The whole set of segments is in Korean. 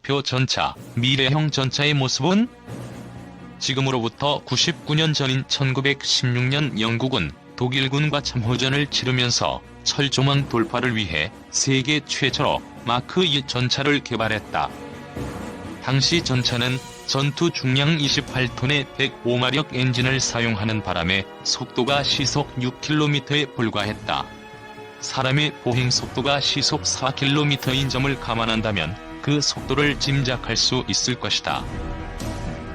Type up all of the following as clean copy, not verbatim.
흑표 전차, 미래형 전차의 모습은? 지금으로부터 99년 전인 1916년 영국은 독일군과 참호전을 치르면서 철조망 돌파를 위해 세계 최초로 마크 1 전차를 개발했다. 당시 전차는 전투 중량 28톤의 105마력 엔진을 사용하는 바람에 속도가 시속 6km에 불과했다. 사람의 보행 속도가 시속 4km인 점을 감안한다면 그 속도를 짐작할 수 있을 것이다.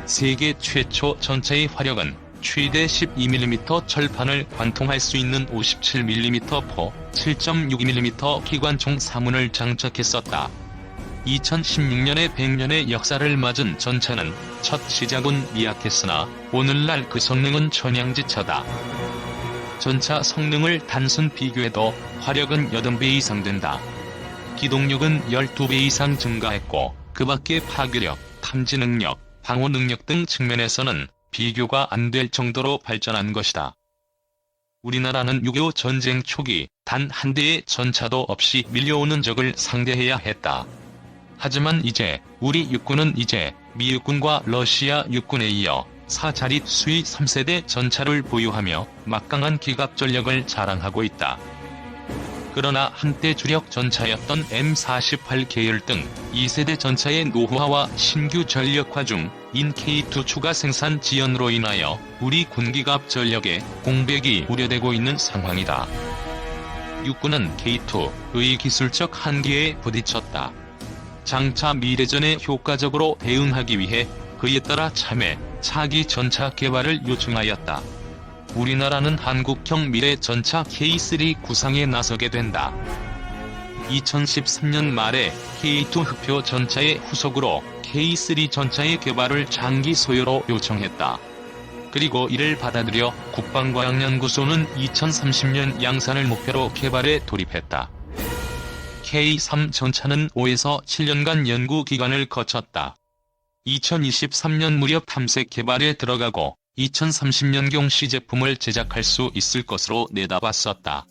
세계 최초 전차의 화력은 최대 12mm 철판을 관통할 수 있는 57mm 포, 7.62mm 기관총 3문을 장착했었다. 2016년에 100년의 역사를 맞은 전차는 첫 시작은 미약했으나 오늘날 그 성능은 천양지차다. 전차 성능을 단순 비교해도 화력은 80배 이상 된다. 기동력은 12배 이상 증가했고 그 밖에 파괴력, 탐지 능력, 방어 능력 등 측면에서는 비교가 안 될 정도로 발전한 것이다. 우리나라는 6.25 전쟁 초기 단 한 대의 전차도 없이 밀려오는 적을 상대해야 했다. 하지만 이제 우리 육군은 미 육군과 러시아 육군에 이어 4자릿 수의 3세대 전차를 보유하며 막강한 기갑 전력을 자랑하고 있다. 그러나 한때 주력 전차였던 M48 계열 등 2세대 전차의 노후화와 신규 전력화 중인 K2 추가 생산 지연으로 인하여 우리 군기갑 전력에 공백이 우려되고 있는 상황이다. 육군은 K2의 기술적 한계에 부딪혔다. 장차 미래전에 효과적으로 대응하기 위해 그에 따라 참외, 차기 전차 개발을 요청하였다. 우리나라는 한국형 미래 전차 K3 구상에 나서게 된다. 2013년 말에 K2 흑표 전차의 후속으로 K3 전차의 개발을 장기 소요로 요청했다. 그리고 이를 받아들여 국방과학연구소는 2030년 양산을 목표로 개발에 돌입했다. K3 전차는 5에서 7년간 연구 기간을 거쳤다. 2023년 무렵 탐색 개발에 들어가고 2030년경 시제품을 제작할 수 있을 것으로 내다봤었다.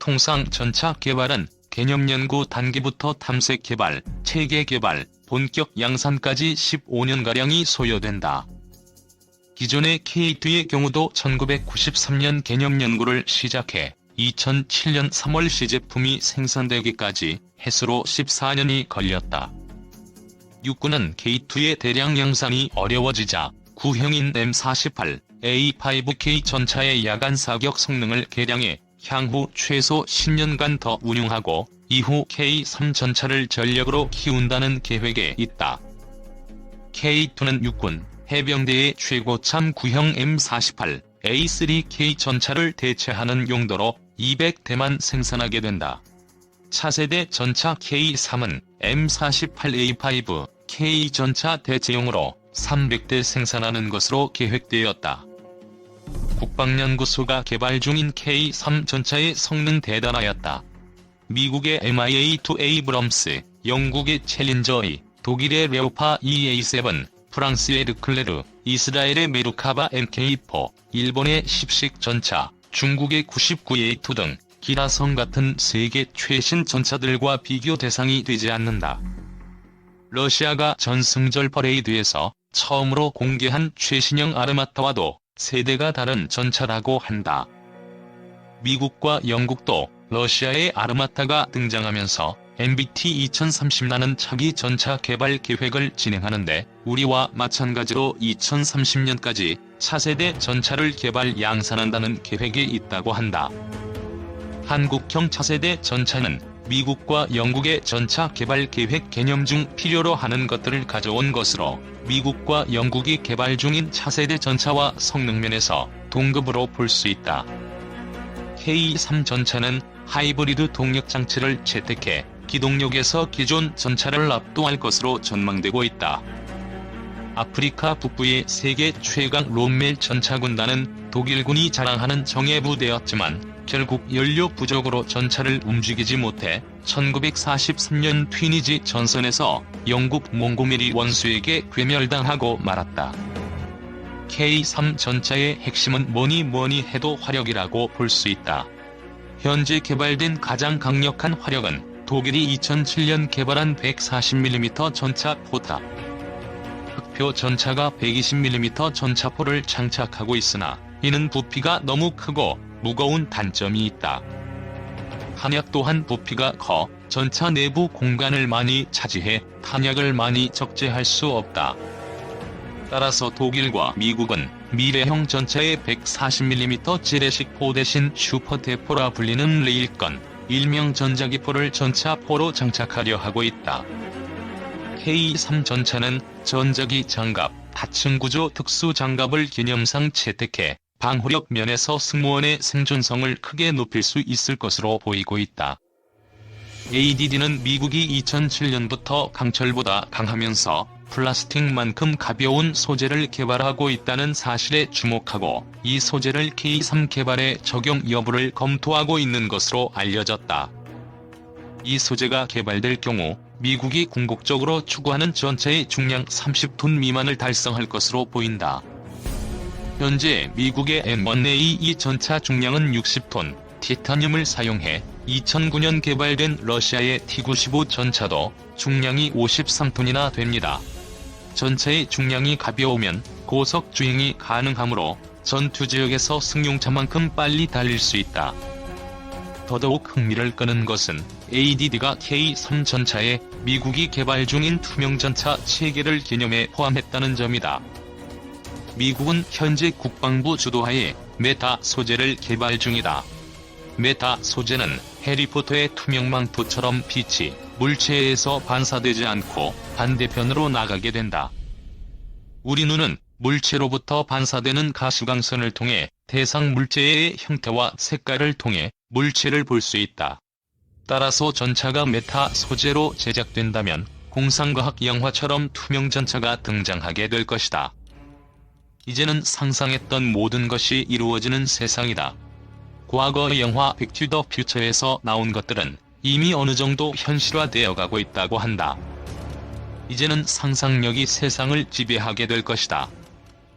통상 전차 개발은 개념 연구 단계부터 탐색 개발, 체계 개발, 본격 양산까지 15년가량이 소요된다. 기존의 K2의 경우도 1993년 개념 연구를 시작해 2007년 3월 시제품이 생산되기까지 해수로 14년이 걸렸다. 육군은 K2의 대량 양산이 어려워지자 구형인 M48A5K 전차의 야간 사격 성능을 개량해 향후 최소 10년간 더 운용하고 이후 K3 전차를 전력으로 키운다는 계획에 있다. K2는 육군, 해병대의 최고참 구형 M48A3K 전차를 대체하는 용도로 200대만 생산하게 된다. 차세대 전차 K3은 M48A5K 전차 대체용으로 300대 생산하는 것으로 계획되었다. 국방연구소가 개발 중인 K3 전차의 성능 대단하였다. 미국의 MIA-2 에이브럼스, 영국의 챌린저-E, 독일의 레오파 EA7, 프랑스의 르클레르, 이스라엘의 메르카바 MK4, 일본의 십식 전차, 중국의 99A2 등 기라성 같은 세계 최신 전차들과 비교 대상이 되지 않는다. 러시아가 전승절 퍼레이드에서 처음으로 공개한 최신형 아르마타와도 세대가 다른 전차라고 한다. 미국과 영국도 러시아의 아르마타가 등장하면서 MBT 2030라는 차기 전차 개발 계획을 진행하는데 우리와 마찬가지로 2030년까지 차세대 전차를 개발 양산한다는 계획이 있다고 한다. 한국형 차세대 전차는 미국과 영국의 전차 개발 계획 개념 중 필요로 하는 것들을 가져온 것으로 미국과 영국이 개발 중인 차세대 전차와 성능면에서 동급으로 볼 수 있다. K3 전차는 하이브리드 동력 장치를 채택해 기동력에서 기존 전차를 압도할 것으로 전망되고 있다. 아프리카 북부의 세계 최강 롬멜 전차군단은 독일군이 자랑하는 정예부대였지만 결국 연료 부족으로 전차를 움직이지 못해 1943년 튀니지 전선에서 영국 몽고메리 원수에게 괴멸당하고 말았다. K3 전차의 핵심은 뭐니 해도 화력이라고 볼 수 있다. 현재 개발된 가장 강력한 화력은 독일이 2007년 개발한 140mm 전차 포탑. 흑표 전차가 120mm 전차포를 장착하고 있으나 이는 부피가 너무 크고 무거운 단점이 있다. 탄약 또한 부피가 커 전차 내부 공간을 많이 차지해 탄약을 많이 적재할 수 없다. 따라서 독일과 미국은 미래형 전차의 140mm 재래식 포 대신 슈퍼대포라 불리는 레일건, 일명 전자기포를 전차포로 장착하려 하고 있다. K3 전차는 전자기 장갑, 하층 구조 특수 장갑을 기념상 채택해 방호력 면에서 승무원의 생존성을 크게 높일 수 있을 것으로 보이고 있다. ADD는 미국이 2007년부터 강철보다 강하면서 플라스틱만큼 가벼운 소재를 개발하고 있다는 사실에 주목하고 이 소재를 K3 개발에 적용 여부를 검토하고 있는 것으로 알려졌다. 이 소재가 개발될 경우 미국이 궁극적으로 추구하는 전차의 중량 30톤 미만을 달성할 것으로 보인다. 현재 미국의 M1A2 전차 중량은 60톤, 티타늄을 사용해 2009년 개발된 러시아의 T-95 전차도 중량이 53톤이나 됩니다. 전차의 중량이 가벼우면 고속 주행이 가능하므로 전투 지역에서 승용차만큼 빨리 달릴 수 있다. 더더욱 흥미를 끄는 것은 ADD가 K3 전차에 미국이 개발 중인 투명전차 체계를 개념에 포함했다는 점이다. 미국은 현재 국방부 주도하에 메타 소재를 개발 중이다. 메타 소재는 해리포터의 투명망토처럼 빛이 물체에서 반사되지 않고 반대편으로 나가게 된다. 우리 눈은 물체로부터 반사되는 가시광선을 통해 대상 물체의 형태와 색깔을 통해 물체를 볼 수 있다. 따라서 전차가 메타 소재로 제작된다면 공상과학 영화처럼 투명 전차가 등장하게 될 것이다. 이제는 상상했던 모든 것이 이루어지는 세상이다. 과거 영화 백 투 더 퓨처에서 나온 것들은 이미 어느 정도 현실화되어 가고 있다고 한다. 이제는 상상력이 세상을 지배하게 될 것이다.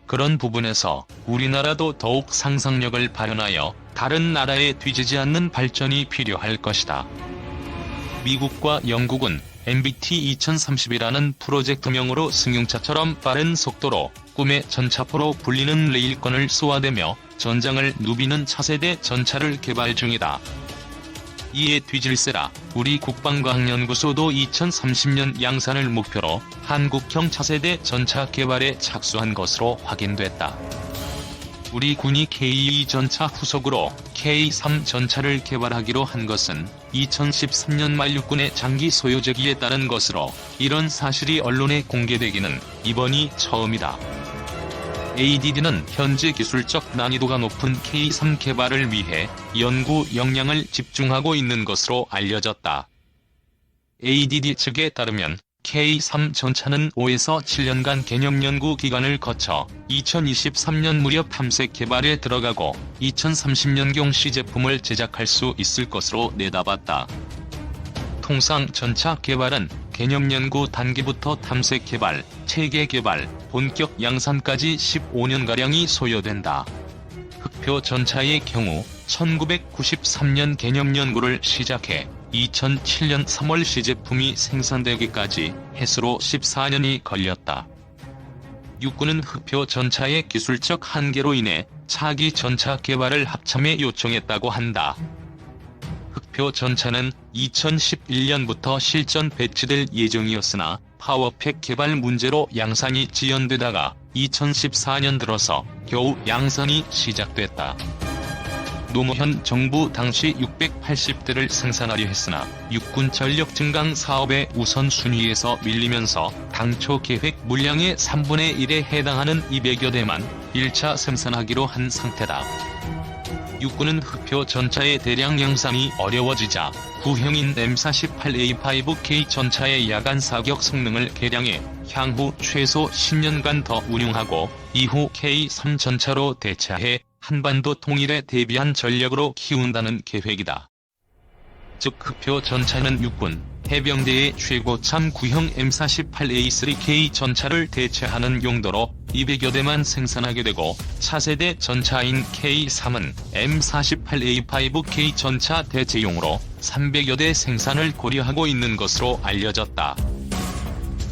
그런 부분에서 우리나라도 더욱 상상력을 발현하여 다른 나라에 뒤지지 않는 발전이 필요할 것이다. 미국과 영국은 MBT 2030이라는 프로젝트명으로 승용차처럼 빠른 속도로 꿈의 전차포로 불리는 레일건을 쏘아대며 전장을 누비는 차세대 전차를 개발 중이다. 이에 뒤질세라 우리 국방과학연구소도 2030년 양산을 목표로 한국형 차세대 전차 개발에 착수한 것으로 확인됐다. 우리 군이 K2 전차 후속으로 K3 전차를 개발하기로 한 것은 2013년 말 육군의 장기 소요제기에 따른 것으로 이런 사실이 언론에 공개되기는 이번이 처음이다. ADD는 현재 기술적 난이도가 높은 K3 개발을 위해 연구 역량을 집중하고 있는 것으로 알려졌다. ADD 측에 따르면 K3 전차는 5에서 7년간 개념 연구 기간을 거쳐 2023년 무렵 탐색 개발에 들어가고 2030년경 시제품을 제작할 수 있을 것으로 내다봤다. 통상 전차 개발은 개념 연구 단계부터 탐색 개발, 체계 개발, 본격 양산까지 15년가량이 소요된다. 흑표 전차의 경우 1993년 개념 연구를 시작해 2007년 3월 시제품이 생산되기까지 해수로 14년이 걸렸다. 육군은 흑표 전차의 기술적 한계로 인해 차기 전차 개발을 합참에 요청했다고 한다. 흑표 전차는 2011년부터 실전 배치될 예정이었으나 파워팩 개발 문제로 양산이 지연되다가 2014년 들어서 겨우 양산이 시작됐다. 노무현 정부 당시 680대를 생산하려 했으나 육군 전력 증강 사업의 우선순위에서 밀리면서 당초 계획 물량의 3분의 1에 해당하는 200여 대만 1차 생산하기로 한 상태다. 육군은 흑표 전차의 대량 양산이 어려워지자 구형인 M48A5K 전차의 야간 사격 성능을 개량해 향후 최소 10년간 더 운용하고 이후 K3 전차로 대체해 한반도 통일에 대비한 전력으로 키운다는 계획이다. 즉 흑표 전차는 육군, 해병대의 최고참 구형 M48A3K 전차를 대체하는 용도로 200여 대만 생산하게 되고, 차세대 전차인 K3은 M48A5K 전차 대체용으로 300여 대 생산을 고려하고 있는 것으로 알려졌다.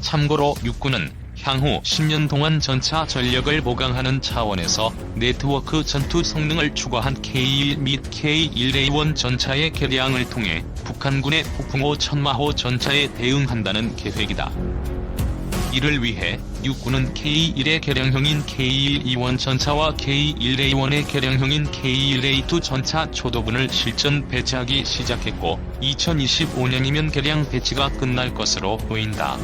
참고로 육군은 향후 10년 동안 전차 전력을 보강하는 차원에서 네트워크 전투 성능을 추가한 K1 및 K1A1 전차의 개량을 통해 북한군의 폭풍호 천마호 전차에 대응한다는 계획이다. 이를 위해 육군은 K1의 개량형인 K1E1 전차와 K1A1의 개량형인 K1A2 전차 초도분을 실전 배치하기 시작했고, 2025년이면 개량 배치가 끝날 것으로 보인다.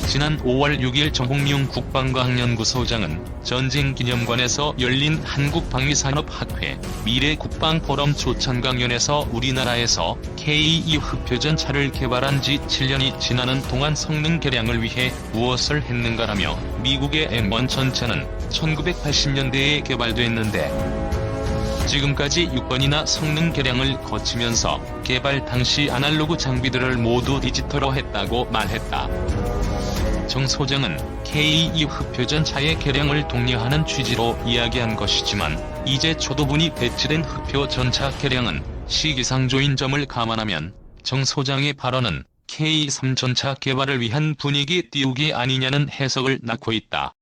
지난 5월 6일 정홍용 국방과학연구소장은 전쟁기념관에서 열린 한국방위산업학회 미래국방포럼 조찬강연에서 우리나라에서 K2 흑표전차를 개발한 지 7년이 지나는 동안 성능 개량을 위해 무엇을 했는가라며, 미국의 M1 전차는 1980년대에 개발됐는데 지금까지 6번이나 성능 개량을 거치면서 개발 당시 아날로그 장비들을 모두 디지털화했다고 말했다. 정 소장은 K2 흑표전차의 개량을 독려하는 취지로 이야기한 것이지만, 이제 초도분이 배치된 흑표전차 개량은 시기상조인 점을 감안하면 정 소장의 발언은 K3 전차 개발을 위한 분위기 띄우기 아니냐는 해석을 낳고 있다.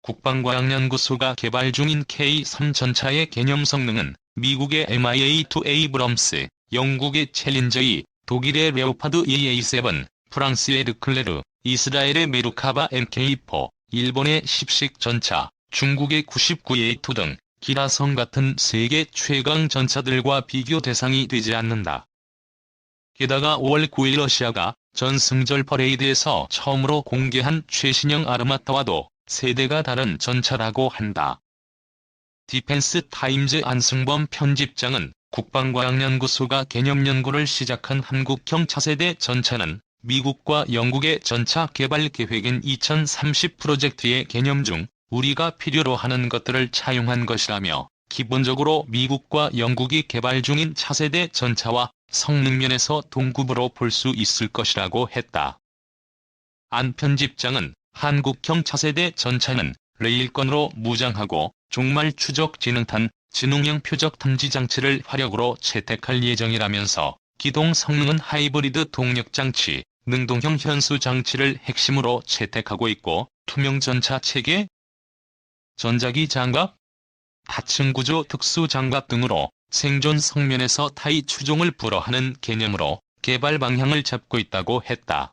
국방과학연구소가 개발 중인 K3 전차의 개념 성능은 미국의 MIA-2 에이브럼스, 영국의 챌린저-2, 독일의 레오파드 EA7, 프랑스의 르클레르, 이스라엘의 메루카바 MK4, 일본의 십식 전차, 중국의 99A2 등 기라성 같은 세계 최강 전차들과 비교 대상이 되지 않는다. 게다가 5월 9일 러시아가 전승절 퍼레이드에서 처음으로 공개한 최신형 아르마타와도 세대가 다른 전차라고 한다. 디펜스 타임즈 안승범 편집장은 국방과학연구소가 개념 연구를 시작한 한국형 차세대 전차는 미국과 영국의 전차 개발 계획인 2030 프로젝트의 개념 중 우리가 필요로 하는 것들을 차용한 것이라며, 기본적으로 미국과 영국이 개발 중인 차세대 전차와 성능 면에서 동급으로 볼 수 있을 것이라고 했다. 안 편집장은 한국형 차세대 전차는 레일건으로 무장하고 종말 추적 지능탄, 지능형 표적 탐지 장치를 화력으로 채택할 예정이라면서, 기동 성능은 하이브리드 동력 장치, 능동형 현수 장치를 핵심으로 채택하고 있고, 투명 전차 체계, 전자기 장갑, 다층 구조 특수 장갑 등으로 생존 성면에서 타이 추종을 불허하는 개념으로 개발 방향을 잡고 있다고 했다.